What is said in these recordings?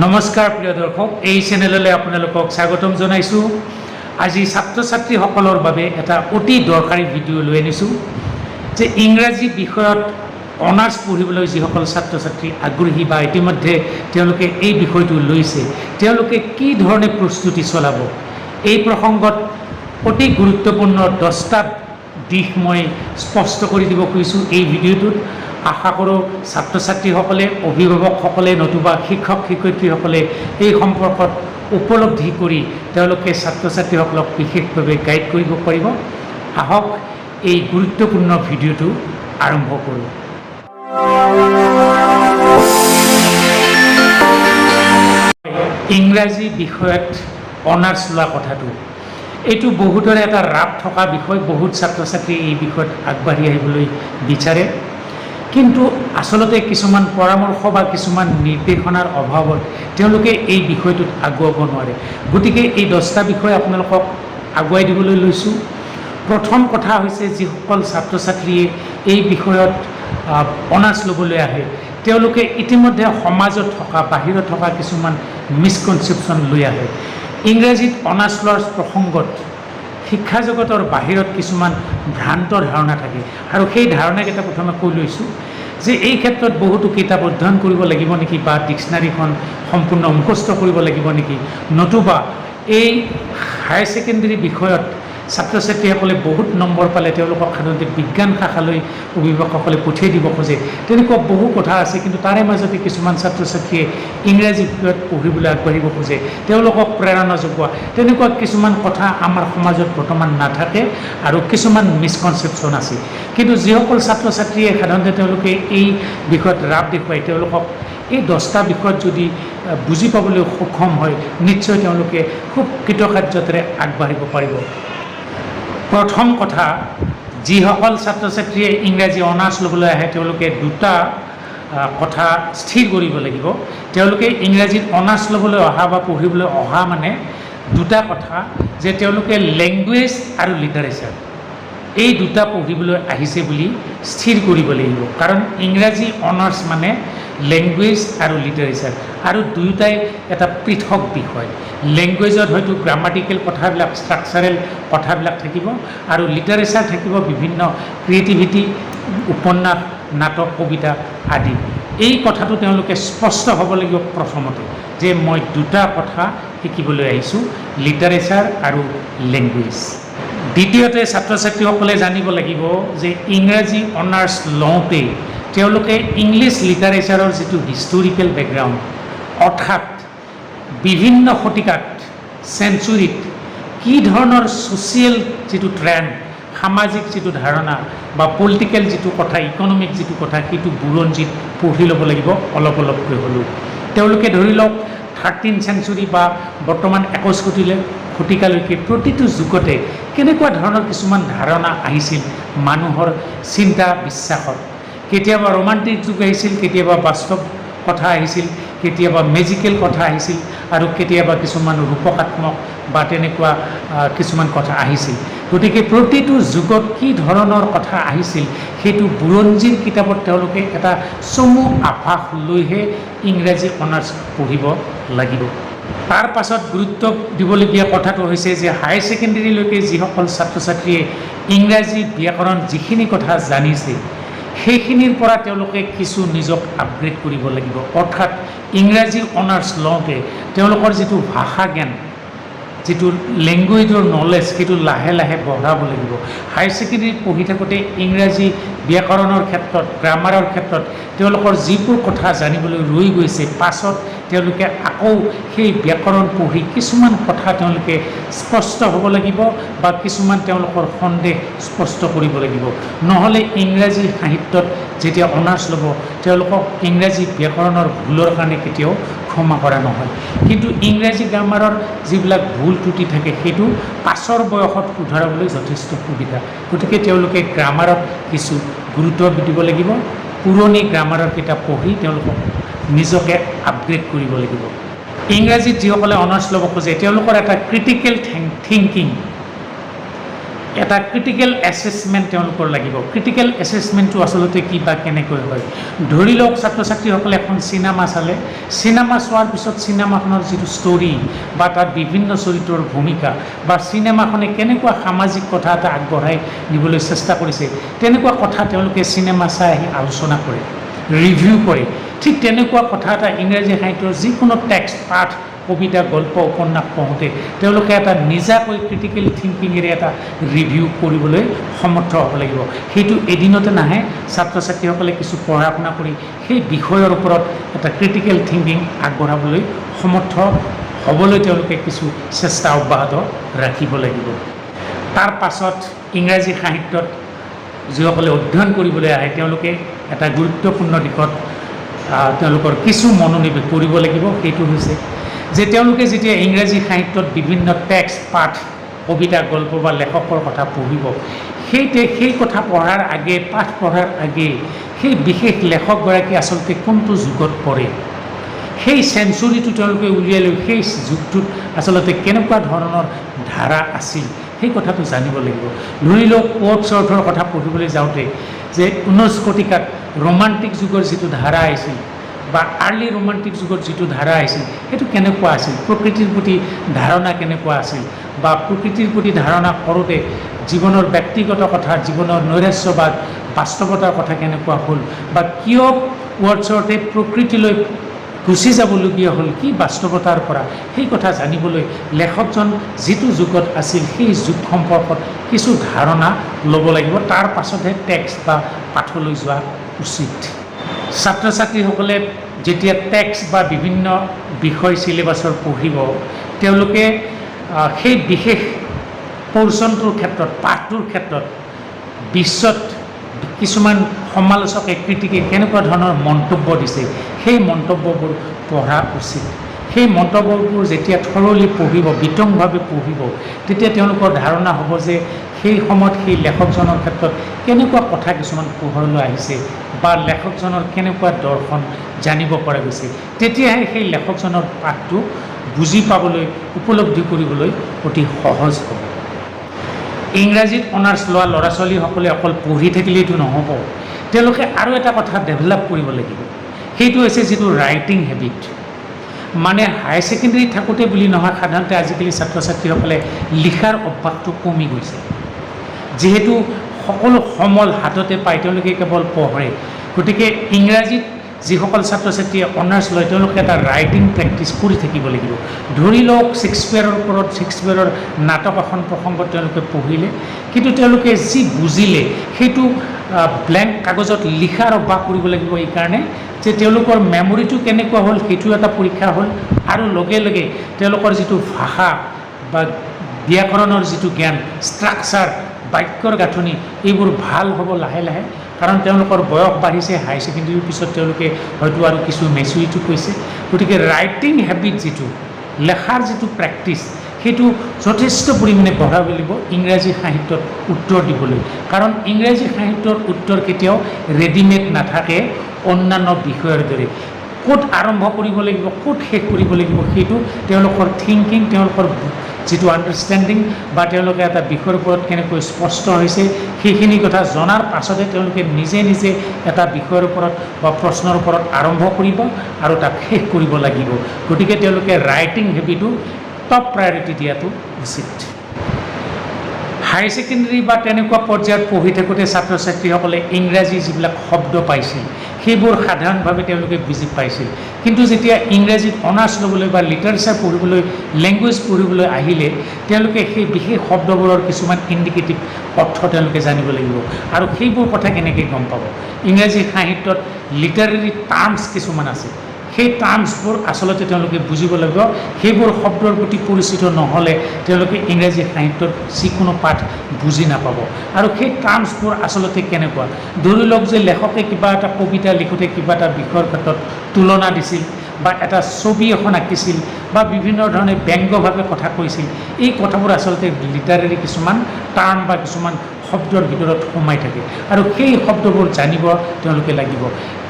নমস্কাৰ প্ৰিয় দৰ্শক, এই চেনেললৈ আপোনালোকক স্বাগতম জনাইছোঁ। আজি ছাত্ৰ ছাত্ৰীসকলৰ বাবে এটা অতি দৰকাৰী ভিডিঅ' লৈ আনিছোঁ যে ইংৰাজী বিষয়ত অনাৰ্ছ পঢ়িবলৈ যিসকল ছাত্ৰ ছাত্ৰী আগ্ৰহী বা ইতিমধ্যে তেওঁলোকে এই বিষয়টো লৈছে, তেওঁলোকে কি ধৰণে প্ৰস্তুতি চলাব, এই প্ৰসংগত অতি গুৰুত্বপূৰ্ণ 10টা দিশ মই স্পষ্ট কৰি দিব খুজিছোঁ এই ভিডিঅ'টোত। আশা কৰোঁ ছাত্ৰ ছাত্ৰীসকলে, অভিভাৱকসকলে, নতুবা শিক্ষক শিক্ষয়িত্ৰীসকলে এই সম্পৰ্কত উপলব্ধি কৰি তেওঁলোকে ছাত্ৰ ছাত্ৰীসকলক বিশেষভাৱে গাইড কৰিব পাৰিব। আহক এই গুৰুত্বপূৰ্ণ ভিডিঅ'টো আৰম্ভ কৰোঁ। ইংৰাজী বিষয়ত অনাৰ্ছ লোৱা কথাটো এইটো বহুতৰে এটা ৰাপ থকা বিষয়। বহুত ছাত্ৰ ছাত্ৰী এই বিষয়ত আগবাঢ়ি আহিবলৈ বিচাৰে, কিন্তু আচলতে কিছুমান পৰামৰ্শ বা কিছুমান নিৰ্দেশনাৰ অভাৱত তেওঁলোকে এই বিষয়টোত আগুৱাব নোৱাৰে। গতিকে এই 10টা বিষয় আপোনালোকক আগুৱাই দিবলৈ লৈছোঁ। প্ৰথম কথা হৈছে, যিসকল ছাত্ৰ ছাত্ৰীয়ে এই বিষয়ত অনাৰ্ছ ল'বলৈ আহে, তেওঁলোকে ইতিমধ্যে সমাজত থকা, বাহিৰত থকা কিছুমান মিছকনচেপশ্যন লৈ আহে। ইংৰাজীত অনাৰ্ছ লোৱাৰ প্ৰসংগত শিক্ষা জগতৰ বাহিৰত কিছুমান ভ্ৰান্ত ধাৰণা থাকে, আৰু সেই ধাৰণাকেইটা প্ৰথমে কৈ লৈছোঁ যে এই ক্ষেত্ৰত বহুতো কিতাপ অধ্যয়ন কৰিব লাগিব নেকি, বা ডিক্সনাৰীখন সম্পূৰ্ণ মুখস্থ কৰিব লাগিব নেকি, নতুবা এই হায়াৰ ছেকেণ্ডেৰী বিষয়ত ছাত্ৰ ছাত্ৰীসকলে বহুত নম্বৰ পালে তেওঁলোকক সাধাৰণতে বিজ্ঞান শাখালৈ অভিভাৱকসকলে পঠিয়াই দিব খোজে। তেনেকুৱা বহু কথা আছে, কিন্তু তাৰে মাজতে কিছুমান ছাত্ৰ ছাত্ৰীয়ে ইংৰাজী বিষয়ত পঢ়িবলৈ আগবাঢ়িব খোজে, তেওঁলোকক প্ৰেৰণা যোগোৱা, তেনেকুৱা কিছুমান কথা আমাৰ সমাজত বৰ্তমান নাথাকে, আৰু কিছুমান মিছকনচেপশ্যন আছে। কিন্তু যিসকল ছাত্ৰ ছাত্ৰীয়ে সাধাৰণতে তেওঁলোকে এই বিষয়ত ৰাপ দেখুৱায়, তেওঁলোকক এই 10টা বিষয়ত যদি বুজি পাবলৈ সক্ষম হয়, নিশ্চয় তেওঁলোকে খুব কৃতকাৰ্যতাৰে আগবাঢ়িব পাৰিব। প্ৰথম কথা, যিসকল ছাত্ৰ ছাত্ৰীয়ে ইংৰাজী অনাৰ্ছ ল'বলৈ আহে, তেওঁলোকে দুটা কথা স্থিৰ কৰিব লাগিব। তেওঁলোকে ইংৰাজীত অনাৰ্ছ ল'বলৈ অহা বা পঢ়িবলৈ অহা মানে দুটা কথা, যে তেওঁলোকে লেংগুৱেজ আৰু লিটাৰেচাৰ এই দুটা পঢ়িবলৈ আহিছে বুলি স্থিৰ কৰিব লাগিব। কাৰণ ইংৰাজী অনাৰ্ছ মানে লেংগুৱেজ আৰু লিটাৰেচাৰ, আৰু দুয়োটাই এটা পৃথক বিষয়। লেংগুৱেজত হয়তো গ্ৰামাটিকেল কথাবিলাক, ষ্ট্ৰাকচাৰেল কথাবিলাক থাকিব, আৰু লিটাৰেচাৰ থাকিব বিভিন্ন ক্ৰিয়েটিভিটি, উপন্যাস, নাটক, কবিতা আদি। এই কথাটো তেওঁলোকে স্পষ্ট হ'ব লাগিব প্ৰথমতে, যে মই দুটা কথা শিকিবলৈ আহিছোঁ, লিটাৰেচাৰ আৰু লেংগুৱেজ। দ্বিতীয়তে, ছাত্ৰ ছাত্ৰীসকলে জানিব লাগিব যে ইংৰাজী অনাৰ্ছ লওঁতে তেওঁলোকে ইংলিছ লিটাৰেচাৰৰ যিটো হিষ্টৰিকেল বেকগ্ৰাউণ্ড, অৰ্থাৎ বিভিন্ন শতিকাত, চেঞ্চুৰীত কি ধৰণৰ ছ'চিয়েল যিটো ট্ৰেণ্ড, সামাজিক যিটো ধাৰণা বা পলিটিকেল যিটো কথা, ইকনমিক যিটো কথা, সেইটো বুৰঞ্জীত পঢ়ি ল'ব লাগিব অলপ অলপকৈ হ'লেও। তেওঁলোকে ধৰি লওক 13th চেঞ্চুৰী বা বৰ্তমান 21 শতিকালৈকে প্ৰতিটো যুগতে কেনেকুৱা ধৰণৰ কিছুমান ধাৰণা আহিছিল মানুহৰ চিন্তা বিশ্বাসত। কেতিয়াবা ৰোমান্টিক যুগ আহিছিল, কেতিয়াবা বাস্তৱ কথা আহিছিল, কেতিয়াবা মেজিকেল কথা আহিছিল, আৰু কেতিয়াবা কিছুমান ৰূপকাত্মক বা তেনেকুৱা কিছুমান কথা আহিছিল। গতিকে প্ৰতিটো যুগত কি ধৰণৰ কথা আহিছিল, সেইটো বুৰঞ্জীৰ কিতাপত তেওঁলোকে এটা চমু আভাস লৈহে ইংৰাজী অনাৰ্ছ পঢ়িব লাগিব। তাৰ পাছত গুৰুত্ব দিবলগীয়া কথাটো হৈছে যে হায়াৰ ছেকেণ্ডেৰীলৈকে যিসকল ছাত্ৰ ছাত্ৰীয়ে ইংৰাজী ব্যাকৰণ যিখিনি কথা জানিছে, সেইখিনিৰ পৰা তেওঁলোকে কিছু নিজক আপগ্ৰেড কৰিব লাগিব। অৰ্থাৎ ইংৰাজী অনাৰ্ছ লওঁতে তেওঁলোকৰ যিটো ভাষা জ্ঞান, যিটো লেংগুৱেজৰ নলেজ, সেইটো লাহে লাহে বঢ়াব লাগিব। হায়াৰ ছেকেণ্ডেৰীত পঢ়ি থাকোঁতে ইংৰাজী ব্যাকৰণৰ ক্ষেত্ৰত, গ্ৰামাৰৰ ক্ষেত্ৰত তেওঁলোকৰ যিবোৰ কথা জানিবলৈ ৰৈ গৈছে, পাছত তেওঁলোকে আকৌ সেই ব্যাকৰণ পঢ়ি কিছুমান কথা তেওঁলোকে স্পষ্ট হ'ব লাগিব, বা কিছুমান তেওঁলোকৰ সন্দেহ স্পষ্ট কৰিব লাগিব। নহ'লে ইংৰাজী সাহিত্যত যেতিয়া অনাৰ্ছ ল'ব, তেওঁলোকক ইংৰাজী ব্যাকৰণৰ ভুলৰ কাৰণে কেতিয়াও ক্ষমা কৰা নহয়। কিন্তু ইংৰাজী গ্ৰামাৰৰ যিবিলাক ভুল ত্ৰুটি থাকে, সেইটো পাছৰ বয়সত শুধৰাবলৈ যথেষ্ট সুবিধা। গতিকে তেওঁলোকে গ্ৰামাৰত কিছু গুৰুত্ব দিব লাগিব। পুৰণি গ্ৰামাৰৰ কিতাপ পঢ়ি তেওঁলোকক নিজকে আপগ্ৰেড কৰিব লাগিব। ইংৰাজীত যিসকলে অনাৰ্ছ ল'ব খোজে, তেওঁলোকৰ এটা ক্ৰিটিকেল থিংকিং এটা ক্ৰিটিকেল এছেছমেণ্ট তেওঁলোকৰ লাগিব। ক্ৰিটিকেল এছেছমেণ্টটো আচলতে কি বা কেনেকৈ হয়, ধৰি লওক ছাত্ৰ ছাত্ৰীসকলে এখন চিনেমা চালে, চিনেমা চোৱাৰ পিছত চিনেমাখনৰ যিটো ষ্টৰী বা তাত বিভিন্ন চৰিত্ৰৰ ভূমিকা বা চিনেমাখনে কেনেকুৱা সামাজিক কথা এটা আগবঢ়াই নিবলৈ চেষ্টা কৰিছে, তেনেকুৱা কথা তেওঁলোকে চিনেমা চাই আহি আলোচনা কৰে, ৰিভিউ কৰে। ঠিক তেনেকুৱা কথা এটা ইংৰাজী সাহিত্যৰ যিকোনো টেক্সট, পাঠ, কবিতা, গল্প, উপন্যাস পঢ়োঁতে তেওঁলোকে এটা নিজাকৈ ক্ৰিটিকেল থিংকিঙেৰে এটা ৰিভিউ কৰিবলৈ সমৰ্থ হ'ব লাগিব। সেইটো এদিনতে নাহে। ছাত্ৰ ছাত্ৰীসকলে কিছু পঢ়া শুনা কৰি সেই বিষয়ৰ ওপৰত এটা ক্ৰিটিকেল থিংকিং আগবঢ়াবলৈ সমৰ্থ হ'বলৈ তেওঁলোকে কিছু চেষ্টা অব্যাহত ৰাখিব লাগিব। তাৰ পাছত ইংৰাজী সাহিত্যত যিসকলে অধ্যয়ন কৰিবলৈ আহে তেওঁলোকে এটা গুৰুত্বপূৰ্ণ দিশত তেওঁলোকৰ কিছু মনোনিৱেশ কৰিব লাগিব। সেইটো হৈছে যে তেওঁলোকে যেতিয়া ইংৰাজী সাহিত্যত বিভিন্ন টেক্সট, পাঠ, কবিতা, গল্প বা লেখকৰ কথা পঢ়িব, সেই কথা পঢ়াৰ আগে, পাঠ পঢ়াৰ আগে সেই বিশেষ লেখকগৰাকী আচলতে কোনটো যুগত পঢ়ে, সেই চেঞ্চুৰীটো তেওঁলোকে উলিয়াই লৈ সেই যুগটোত আচলতে কেনেকুৱা ধৰণৰ ধাৰা আছিল সেই কথাটো জানিব লাগিব। ধৰি লওক ৱৰ্ডছৱৰ্থৰ কথা পঢ়িবলৈ যাওঁতে যে 19 শতিকাত ৰোমান্টিক যুগৰ যিটো ধাৰা আহিছিল বা আৰ্লি ৰোমান্টিক যুগত যিটো ধাৰা আহিছিল সেইটো কেনেকুৱা আছিল, প্ৰকৃতিৰ প্ৰতি ধাৰণা কেনেকুৱা আছিল বা প্ৰকৃতিৰ প্ৰতি ধাৰণা কৰোঁতে জীৱনৰ ব্যক্তিগত কথা, জীৱনৰ নৈৰাশ্যবাদ, বাস্তৱতাৰ কথা কেনেকুৱা হ'ল বা কিয় ৱৰ্ডছৱৰ্থে প্ৰকৃতিলৈ গুচি যাবলগীয়া হ'ল, কি বাস্তৱতাৰ পৰা, সেই কথা জানিবলৈ লেখকজন যিটো যুগত আছিল সেই যুগ সম্পৰ্কত কিছু ধাৰণা ল'ব লাগিব। তাৰ পাছতহে টেক্সট বা পাঠলৈ যোৱা উচিত। ছাত্ৰ ছাত্ৰীসকলে যেতিয়া টেক্সট বা বিভিন্ন বিষয় চিলেবাছৰ পঢ়িব, তেওঁলোকে সেই বিশেষ পৰ্চনটোৰ ক্ষেত্ৰত, পাঠটোৰ ক্ষেত্ৰত বিশ্বত কিছুমান সমালোচকে, ক্ৰিটিকে কেনেকুৱা ধৰণৰ মন্তব্য দিছে সেই মন্তব্যবোৰ পঢ়া উচিত। সেই মন্তব্যবোৰ যেতিয়া থৰলি পঢ়িব, বিতংভাৱে পঢ়িব, তেতিয়া তেওঁলোকৰ ধাৰণা হ'ব যে সেই সময়ত সেই লেখকজনৰ ক্ষেত্ৰত কেনেকুৱা কথা কিছুমান পোহৰলৈ আহিছে বা লেখকজনৰ কেনেকুৱা দৰ্শন জানিব পৰা গৈছে। তেতিয়াহে সেই লেখকজনৰ পাঠটো বুজি পাবলৈ, উপলব্ধি কৰিবলৈ অতি সহজ হ'ব। ইংৰাজীত অনাৰ্ছ লোৱা ল'ৰা ছোৱালীসকলে অকল পঢ়ি থাকিলেইতো নহ'ব, তেওঁলোকে আৰু এটা কথা ডেভেলপ কৰিব লাগিব। সেইটো হৈছে যিটো ৰাইটিং হেবিট। মানে হাই ছেকেণ্ডেৰীত থাকোঁতে বুলি নহয়, সাধাৰণতে আজিকালি ছাত্ৰ ছাত্ৰীসকলে লিখাৰ অভ্যাসটো কমি গৈছে। যিহেতু সকলো সমল হাততে পায়, তেওঁলোকে কেৱল পঢ়ে। গতিকে ইংৰাজীত যিসকল ছাত্ৰ ছাত্ৰীয়ে অনাৰ্ছ লয় তেওঁলোকে এটা ৰাইটিং প্ৰেক্টিছ কৰি থাকিব লাগিব। ধৰি লওক শেক্সপিয়াৰৰ ওপৰত, শেক্সপিয়াৰৰ নাটক এখন প্ৰসংগত তেওঁলোকে পঢ়িলে, কিন্তু তেওঁলোকে যি বুজিলে সেইটো ব্লেংক কাগজত লিখাৰ অভ্যাস কৰিব লাগিব। এইকাৰণে যে তেওঁলোকৰ মেমৰিটো কেনেকুৱা হ'ল সেইটো এটা পৰীক্ষা হ'ল, আৰু লগে লগে তেওঁলোকৰ যিটো ভাষা বা ব্যাকৰণৰ যিটো জ্ঞান, ষ্ট্ৰাকচাৰ, বাক্যৰ গাঁথনি, এইবোৰ ভাল হ'ব লাহে লাহে। কাৰণ তেওঁলোকৰ বয়স বাঢ়িছে, হাই ছেকেণ্ডেৰীৰ পিছত তেওঁলোকে হয়তো আৰু কিছু মেচুৰিটি কৈছে। গতিকে ৰাইটিং হেবিট যিটো, লেখাৰ যিটো প্ৰেক্টিছ, সেইটো যথেষ্ট পৰিমাণে বঢ়াব লাগিব ইংৰাজী সাহিত্যত উত্তৰ দিবলৈ। কাৰণ ইংৰাজী সাহিত্যৰ উত্তৰ কেতিয়াও ৰেডিমেড নাথাকে অন্যান্য বিষয়ৰ দৰে। ক'ত আৰম্ভ কৰিব লাগিব, ক'ত শেষ কৰিব লাগিব, সেইটো তেওঁলোকৰ থিংকিং, তেওঁলোকৰ যিটো আণ্ডাৰষ্টেণ্ডিং বা তেওঁলোকে এটা বিষয়ৰ ওপৰত কেনেকৈ স্পষ্ট হৈছে সেইখিনি কথা জনাৰ পাছতহে তেওঁলোকে নিজে নিজে এটা বিষয়ৰ ওপৰত বা প্ৰশ্নৰ ওপৰত আৰম্ভ কৰিব আৰু তাক শেষ কৰিব লাগিব। গতিকে তেওঁলোকে ৰাইটিং হেবিটো টপ প্ৰায়ৰিটি দিয়াটো উচিত। হাই ছেকেণ্ডেৰী বা তেনেকুৱা পৰ্যায়ত পঢ়ি থাকোঁতে ছাত্ৰ ছাত্ৰীসকলে ইংৰাজী যিবিলাক শব্দ পাইছিল সেইবোৰ সাধাৰণভাৱে তেওঁলোকে বুজি পাইছিল। কিন্তু যেতিয়া ইংৰাজীত অনাৰ্ছ ল'বলৈ বা লিটাৰেচাৰ পঢ়িবলৈ, লেংগুৱেজ পঢ়িবলৈ আহিলে তেওঁলোকে সেই বিশেষ শব্দবোৰৰ কিছুমান ইণ্ডিকেটিভ অৰ্থ তেওঁলোকে জানিব লাগিব। আৰু সেইবোৰ কথা কেনেকৈ গম পাব? ইংৰাজী সাহিত্যত লিটাৰেৰী টাৰ্মছ কিছুমান আছে, সেই টাৰ্মছবোৰ আচলতে তেওঁলোকে বুজিব লাগিব। সেইবোৰ শব্দৰ প্ৰতি পৰিচিত নহ'লে তেওঁলোকে ইংৰাজী সাহিত্যত যিকোনো পাঠ বুজি নাপাব। আৰু সেই টাৰ্মছবোৰ আচলতে কেনেকুৱা, ধৰি লওক যে লেখকে কিবা এটা কবিতা লিখোঁতে কিবা এটা বিষয়ৰ ক্ষেত্ৰত তুলনা দিছিল বা এটা ছবি এখন আঁকিছিল বা বিভিন্ন ধৰণে ব্যংগভাৱে কথা কৈছিল, এই কথাবোৰ আচলতে লিটাৰেৰী কিছুমান টাৰ্ম বা কিছুমান শব্দৰ ভিতৰত সোমাই থাকে আৰু সেই শব্দবোৰ জানিব তেওঁলোকে লাগিব।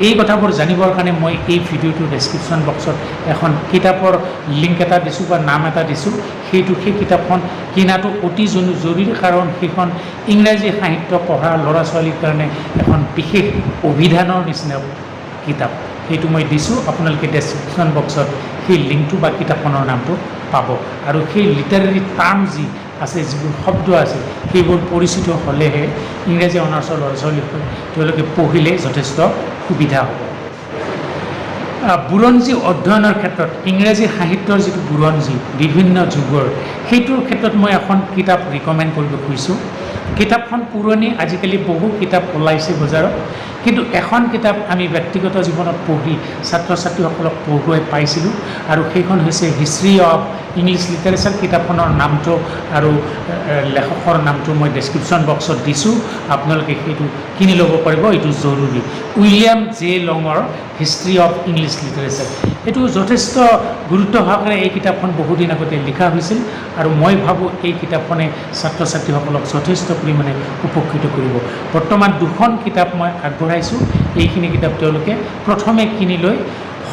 এই কথাবোৰ জানিবৰ কাৰণে মই এই ভিডিঅ'টোৰ ডেছক্ৰিপশ্যন বক্সত এখন কিতাপৰ লিংক এটা দিছোঁ বা নাম এটা দিছোঁ। সেই কিতাপখন কিনাটো অতি জৰুৰী, কাৰণ সেইখন ইংৰাজী সাহিত্য পঢ়া ল'ৰা ছোৱালীৰ কাৰণে এখন বিশেষ অভিধানৰ নিচিনা কিতাপ। সেইটো মই দিছোঁ, আপোনালোকে ডেছক্ৰিপশ্যন বক্সত সেই লিংকটো বা কিতাপখনৰ নামটো পাব। আৰু সেই লিটাৰেৰী টাৰ্ম যি আছে, যিবোৰ শব্দ আছে, সেইবোৰ পৰিচিত হ'লেহে ইংৰাজী অনাৰ্ছৰ ল'ৰা ছোৱালীসকল তেওঁলোকে পঢ়িলে যথেষ্ট সুবিধা হ'ব। বুৰঞ্জী অধ্যয়নৰ ক্ষেত্ৰত ইংৰাজী সাহিত্যৰ যিটো বুৰঞ্জী বিভিন্ন যুগৰ, সেইটোৰ ক্ষেত্ৰত মই এখন কিতাপ ৰিকমেণ্ড কৰিব খুজিছোঁ। কিতাপখন পুৰণি, আজিকালি বহু কিতাপ ওলাইছে বজাৰত, কিন্তু এখন কিতাপ আমি ব্যক্তিগত জীৱনত পঢ়ি ছাত্ৰ ছাত্ৰীসকলক পঢ়ুৱাই পাইছিলোঁ, আৰু সেইখন হৈছে হিষ্ট্ৰী অফ ইংলিছ লিটাৰেচাৰ। কিতাপখনৰ নামটো আৰু লেখকৰ নামটো মই ডেছক্ৰিপশ্যন বক্সত দিছোঁ, আপোনালোকে সেইটো কিনি ল'ব পাৰিব, এইটো জৰুৰী। উইলিয়াম জে লঙৰ হিষ্ট্ৰী অফ ইংলিছ লিটাৰেচাৰ, এইটো যথেষ্ট গুৰুত্ব সহকাৰে এই কিতাপখন বহুদিন আগতে লিখা হৈছিল, আৰু মই ভাবোঁ এই কিতাপখনে ছাত্ৰ ছাত্ৰীসকলক যথেষ্ট পৰিমাণে উপকৃত কৰিব। বৰ্তমান দুখন কিতাপ মই আগবঢ়াইছোঁ, এইখিনি কিতাপ তেওঁলোকে প্ৰথমে কিনি লৈ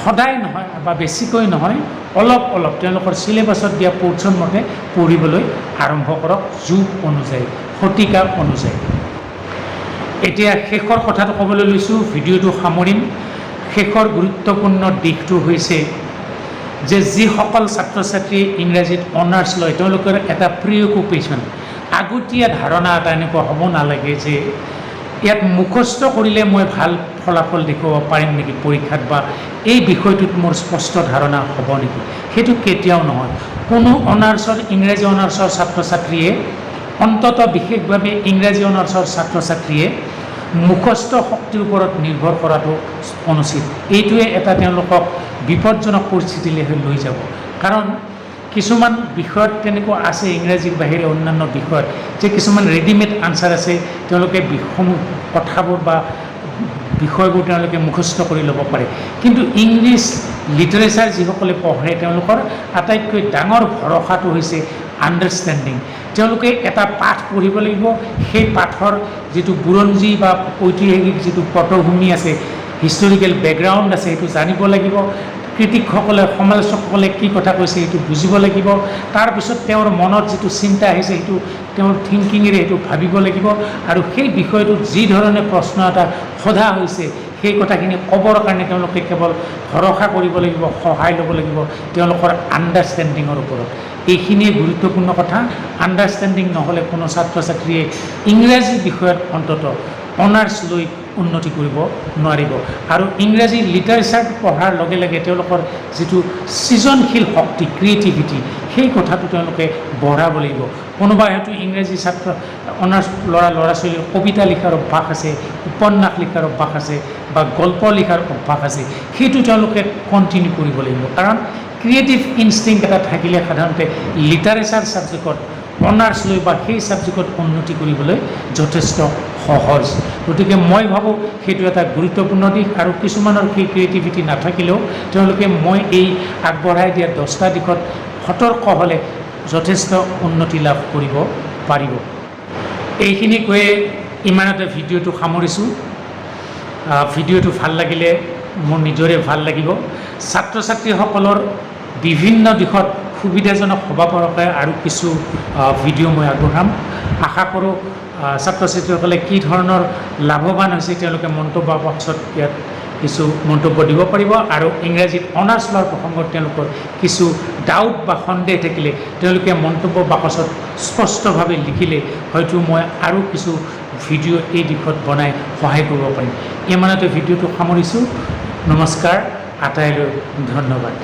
সদায় নহয় বা বেছিকৈ নহয়, অলপ অলপ তেওঁলোকৰ চিলেবাছত দিয়া পৰ্চন মতে পঢ়িবলৈ আৰম্ভ কৰক, যুগ অনুযায়ী, শতিকা অনুযায়ী। এতিয়া শেষৰ কথাটো ক'বলৈ লৈছোঁ, ভিডিঅ'টো সামৰিম। শেষৰ গুৰুত্বপূৰ্ণ দিশটো হৈছে যে যিসকল ছাত্ৰ ছাত্ৰীয়ে ইংৰাজীত অনাৰ্ছ লয়, তেওঁলোকৰ এটা প্ৰিঅকুপেশ্যন, আগতীয়া ধাৰণা এটা এনেকুৱা হ'ব নালাগে যে ইয়াত মুখস্থ কৰিলে মই ভাল ফলাফল দেখুৱাব পাৰিম নেকি পৰীক্ষাত, বা এই বিষয়টোত মোৰ স্পষ্ট ধাৰণা হ'ব নেকি। সেইটো কেতিয়াও নহয়। কোনো অনাৰ্ছৰ ইংৰাজী অনাৰ্ছৰ ছাত্ৰ ছাত্ৰীয়ে, অন্ততঃ বিশেষভাৱে ইংৰাজী অনাৰ্ছৰ ছাত্ৰ ছাত্ৰীয়ে মুখস্থ শক্তিৰ ওপৰত নিৰ্ভৰ কৰাটো অনুচিত। এইটোৱে এটা তেওঁলোকক বিপদজনক পৰিস্থিতিলৈ লৈ যাব। কাৰণ কিছুমান বিষয়ত তেনেকুৱা আছে, ইংৰাজীৰ বাহিৰে অন্যান্য বিষয়ত যে কিছুমান ৰেডিমেড আনচাৰ আছে, তেওঁলোকে কথাবোৰ বা বিষয়বোৰ তেওঁলোকে মুখস্থ কৰি ল'ব পাৰে। কিন্তু ইংলিছ লিটাৰেচাৰ যিসকলে পঢ়ে, তেওঁলোকৰ আটাইতকৈ ডাঙৰ ভৰসাটো হৈছে আণ্ডাৰষ্টেণ্ডিং। তেওঁলোকে এটা পাঠ পঢ়িব লাগিব, সেই পাঠৰ যিটো বুৰঞ্জী বা ঐতিহাসিক যিটো পটভূমি আছে, হিষ্টৰিকেল বেকগ্ৰাউণ্ড আছে, সেইটো জানিব লাগিব। ক্ৰিটিকসকলে, সমালোচকসকলে কি কথা কৈছে সেইটো বুজিব লাগিব। তাৰপিছত তেওঁৰ মনত যিটো চিন্তা আহিছে, সেইটো তেওঁৰ থিংকিঙেৰে সেইটো ভাবিব লাগিব, আৰু সেই বিষয়টোত যি ধৰণে প্ৰশ্ন এটা সোধা হৈছে, সেই কথাখিনি ক'বৰ কাৰণে তেওঁলোকে কেৱল ভৰসা কৰিব লাগিব, সহায় ল'ব লাগিব তেওঁলোকৰ আণ্ডাৰষ্টেণ্ডিঙৰ ওপৰত। এইখিনিয়ে গুৰুত্বপূৰ্ণ কথা। আণ্ডাৰষ্টেণ্ডিং নহ'লে কোনো ছাত্ৰ ছাত্ৰীয়ে ইংৰাজী বিষয়ত অন্ততঃ অনাৰ্ছ লৈ উন্নতি কৰিব নোৱাৰিব। আৰু ইংৰাজী লিটাৰেচাৰ পঢ়াৰ লগে লগে তেওঁলোকৰ যিটো সৃজনশীল শক্তি, ক্ৰিয়েটিভিটি, সেই কথাটো তেওঁলোকে বঢ়াব লাগিব। কোনোবাই হয়তো ইংৰাজী ছাত্ৰ অনাৰ্ছ ল'ৰা ছোৱালীৰ কবিতা লিখাৰ অভ্যাস আছে, উপন্যাস লিখাৰ অভ্যাস আছে, বা গল্প লিখাৰ অভ্যাস আছে, সেইটো তেওঁলোকে কণ্টিনিউ কৰিব লাগিব। কাৰণ ক্ৰিয়েটিভ ইনষ্টিংক্ট এটা থাকিলে সাধাৰণতে লিটাৰেচাৰ ছাবজেক্টত অনাৰ্ছ লৈ বা সেই ছাবজেক্টত উন্নতি কৰিবলৈ যথেষ্ট সহজ। গতিকে মই ভাবোঁ সেইটো এটা গুৰুত্বপূৰ্ণ দিশ। আৰু কিছুমানৰ সেই ক্ৰিয়েটিভিটি নাথাকিলেও তেওঁলোকে মই এই আগবঢ়াই দিয়া 10টা দিশত সতৰ্ক হ'লে যথেষ্ট উন্নতি লাভ কৰিব পাৰিব। এইখিনি কৈয়ে ইমানতে ভিডিঅ'টো সামৰিছোঁ। ভিডিঅ'টো ভাল লাগিলে মোৰ নিজৰে ভাল লাগিব। ছাত্ৰ ছাত্ৰীসকলৰ বিভিন্ন দিশত সুবিধাজনক হ'ব পৰাকৈ আৰু কিছু ভিডিঅ' মই আগবঢ়াম। আশা কৰোঁ ছাত্ৰ ছাত্ৰীসকলে কি ধৰণৰ লাভৱান হৈছে তেওঁলোকে মন্তব্য বক্সত ইয়াত কিছু মন্তব্য দিব পাৰিব। আৰু ইংৰাজীত অনাৰ্ছ লোৱাৰ প্ৰসংগত তেওঁলোকৰ কিছু ডাউট বা সন্দেহ থাকিলে তেওঁলোকে মন্তব্য বাকচত স্পষ্টভাৱে লিখিলে হয়তো মই আৰু কিছু ভিডিঅ' এই দিশত বনাই সহায় কৰিব পাৰিম। ইমানতে ভিডিঅ'টো সামৰিছোঁ। নমস্কাৰ, আটাইলৈ ধন্যবাদ।